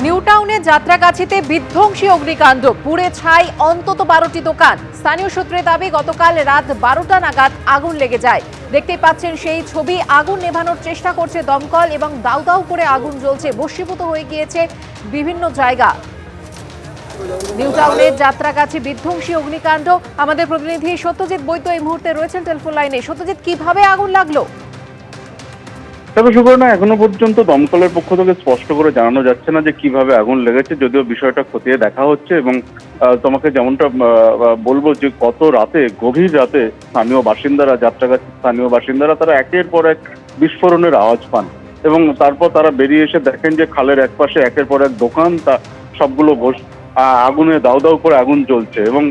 New টাউনে যাত্রাগাছিতে বিধ্বংসী অগ্নিকাণ্ড, পুড়ে ছাই অন্তত 12টি দোকান। স্থানীয় সূত্রে দাবি গতকাল রাত 12টা নাগাদ আগুন লেগে যায়। দেখতেই পাচ্ছেন সেই ছবি। আগুন নেভানোর চেষ্টা করছে দমকল এবং দাউ দাউ করে আগুন জ্বলছে, ভস্মীভূত হয়ে গিয়েছে বিভিন্ন জায়গা। নিউ টাউনের যাত্রাগাছি বিধ্বংসী অগ্নিকাণ্ড। আমাদের প্রতিনিধি সত্যজিৎ বৈদ্য এই মুহূর্তে রয়েছেন টেলিফোন লাইনে। সত্যজিৎ, কিভাবে আগুন লাগলো? তবে সুবর্ণা, এখনো পর্যন্ত দমকলের পক্ষ থেকে স্পষ্ট করে জানানো যাচ্ছে না যে কিভাবে আগুন লেগেছে, যদিও বিষয়টা খতিয়ে দেখা হচ্ছে। এবং তোমাকে যেমনটা বলবো যে গত রাতে, গভীর রাতে স্থানীয় বাসিন্দারা, যাত্রাগাছির স্থানীয় বাসিন্দারা তারা একের পর এক বিস্ফোরণের আওয়াজ পান এবং তারপর তারা বেরিয়ে এসে দেখেন যে খালের একপাশে একের পর এক দোকান, তা সবগুলো আগুনে দাউ দাউ করে আগুন জ্বলছে। এবং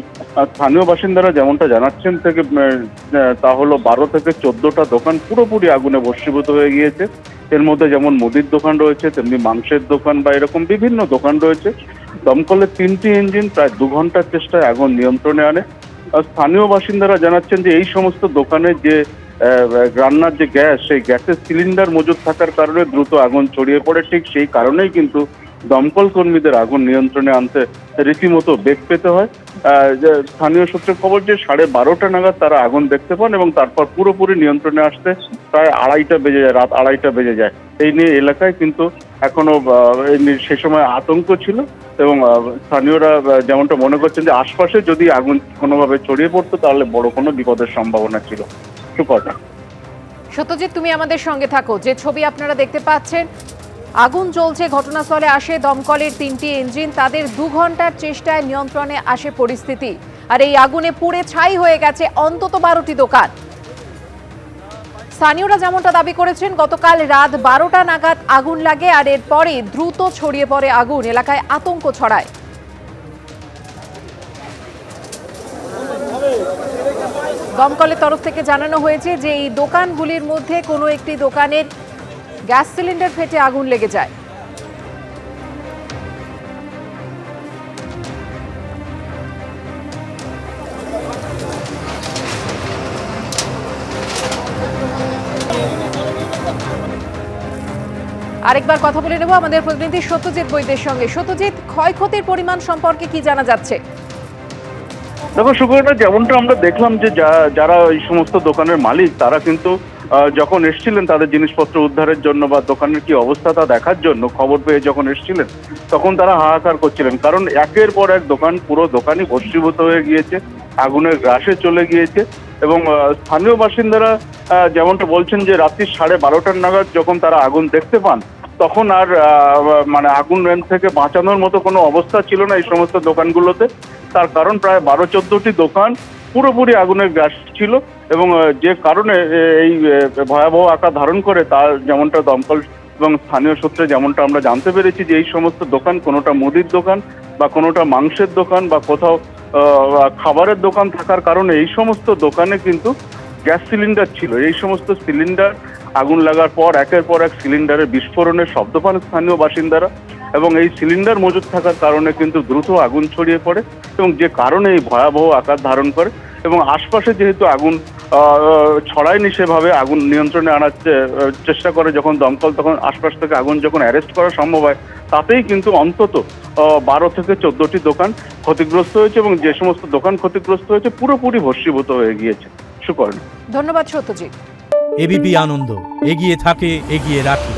স্থানীয় বাসিন্দারা যেমনটা জানাচ্ছেন থেকে তা হলো 12 থেকে 14টা দোকান পুরোপুরি আগুনে ভস্মীভূত হয়ে গিয়েছে। এর মধ্যে যেমন মুদির দোকান রয়েছে, তেমনি মাংসের দোকান বা এরকম বিভিন্ন দোকান রয়েছে। দমকলের 3টি ইঞ্জিন প্রায় 2 ঘন্টার চেষ্টায় আগুন নিয়ন্ত্রণে আনে। স্থানীয় বাসিন্দারা জানাচ্ছেন যে এই সমস্ত দোকানে যে রান্নার যে গ্যাস, সেই গ্যাসের সিলিন্ডার মজুদ থাকার কারণে দ্রুত আগুন ছড়িয়ে পড়ে। ঠিক সেই কারণেই কিন্তু দমকল কর্মীদের আগুন নিয়ন্ত্রণে আনতে রীতিমতো বেগ পেতে হয়। স্থানীয় সূত্রে খবর যে 12:30টা নাগাদ তারা আগুন দেখতে পান এবং তারপর পুরোপুরি নিয়ন্ত্রণে আসতে প্রায় 2:30টা বেজে যায়, রাত 2:30টা বেজে যায়। এই নিয়ে এলাকায় কিন্তু এখনো সে সময় আতঙ্ক ছিল এবং স্থানীয়রা যেমনটা মনে করছেন যে আশপাশে যদি আগুন কোনোভাবে ছড়িয়ে পড়তো তাহলে বড় কোনো বিপদের সম্ভাবনা ছিল। সুপর্ণা। সত্যজিৎ, তুমি আমাদের সঙ্গে থাকো। যে ছবি আপনারা দেখতে পাচ্ছেন, আগুন জ্বলছে, ঘটনাস্থলে আসে দমকলের 3টি ইঞ্জিন। তাদের 2 ঘন্টার চেষ্টায় নিয়ন্ত্রণে আসে পরিস্থিতি। আর এই আগুনে পুড়ে ছাই হয়ে গেছে অন্তত 12টি দোকান। স্থানীয়রা যেমনটা দাবি করেছেন, গতকাল রাত 12টা নাগাদ আগুন লাগে আর এরপরে দ্রুত ছড়িয়ে পড়ে আগুন, এলাকায় আতঙ্ক ছড়ায়। দমকলের তরফ থেকে জানানো হয়েছে যে এই দোকানগুলির মধ্যে কোনো একটি দোকানের গ্যাস সিলিন্ডার ফেটে আগুন লেগে যায়। আরেকবার কথা বলে নেব আমাদের প্রতিনিধি সত্যজিৎ বৈদ্যের সঙ্গে। সত্যজিৎ, ক্ষয়ক্ষতির পরিমাণ সম্পর্কে কি জানা যাচ্ছে? দেখো সুপর্ণা, যেমনটা আমরা দেখলাম যে যারা এই সমস্ত দোকানের মালিক, তারা কিন্তু যখন এসেছিলেন তাদের জিনিসপত্র উদ্ধারের জন্য বা দোকানের কি অবস্থা তা দেখার জন্য, খবর পেয়ে যখন এসেছিলেন তখন তারা হাহাকার করছিলেন। কারণ একের পর এক দোকান, পুরো দোকানই ভস্মীভূত হয়ে গিয়েছে, আগুনের গ্রাসে চলে গিয়েছে। এবং স্থানীয় বাসিন্দারা যেমনটা বলছেন যে রাত্রি 12:30টার নাগাদ যখন তারা আগুন দেখতে পান, তখন আর মানে আগুন থেকে বাঁচানোর মতো কোনো অবস্থা ছিল না এই সমস্ত দোকানগুলোতে। তার কারণ প্রায় 12-14টি দোকান পুরোপুরি আগুনের গ্রাস ছিল এবং যে কারণে এই ভয়াবহ আকার ধারণ করে, তার যেমনটা দমকল এবং স্থানীয় সূত্রে যেমনটা আমরা জানতে পেরেছি যে এই সমস্ত দোকান, কোনোটা মুদির দোকান বা কোনোটা মাংসের দোকান বা কোথাও খাবারের দোকান থাকার কারণে এই সমস্ত দোকানে কিন্তু গ্যাস সিলিন্ডার ছিল। এই সমস্ত সিলিন্ডার আগুন লাগার পর একের পর এক সিলিন্ডারের বিস্ফোরণের শব্দ পান স্থানীয় বাসিন্দারা এবং এই সিলিন্ডার মজুদ থাকার কারণে কিন্তু দ্রুত আগুন ছড়িয়ে পড়ে এবং যে কারণে এই ভয়াবহ আকার ধারণ করে। এবং আশপাশে যেহেতু আগুন ছড়ায়নি সেভাবে, আগুন নিয়ন্ত্রণে আনার চেষ্টা করে যখন দমকল, তখন আশপাশ থেকে আগুন যখন অ্যারেস্ট করা সম্ভব হয়, তাতেই কিন্তু অন্তত 12 থেকে 14টি দোকান ক্ষতিগ্রস্ত হয়েছে এবং যে সমস্ত দোকান ক্ষতিগ্রস্ত হয়েছে পুরোপুরি ভস্মীভূত হয়ে গিয়েছে। সুপর্ণা। ধন্যবাদ সত্যজিৎ। এবিপি আনন্দ, এগিয়ে থাকে, এগিয়ে রাখে।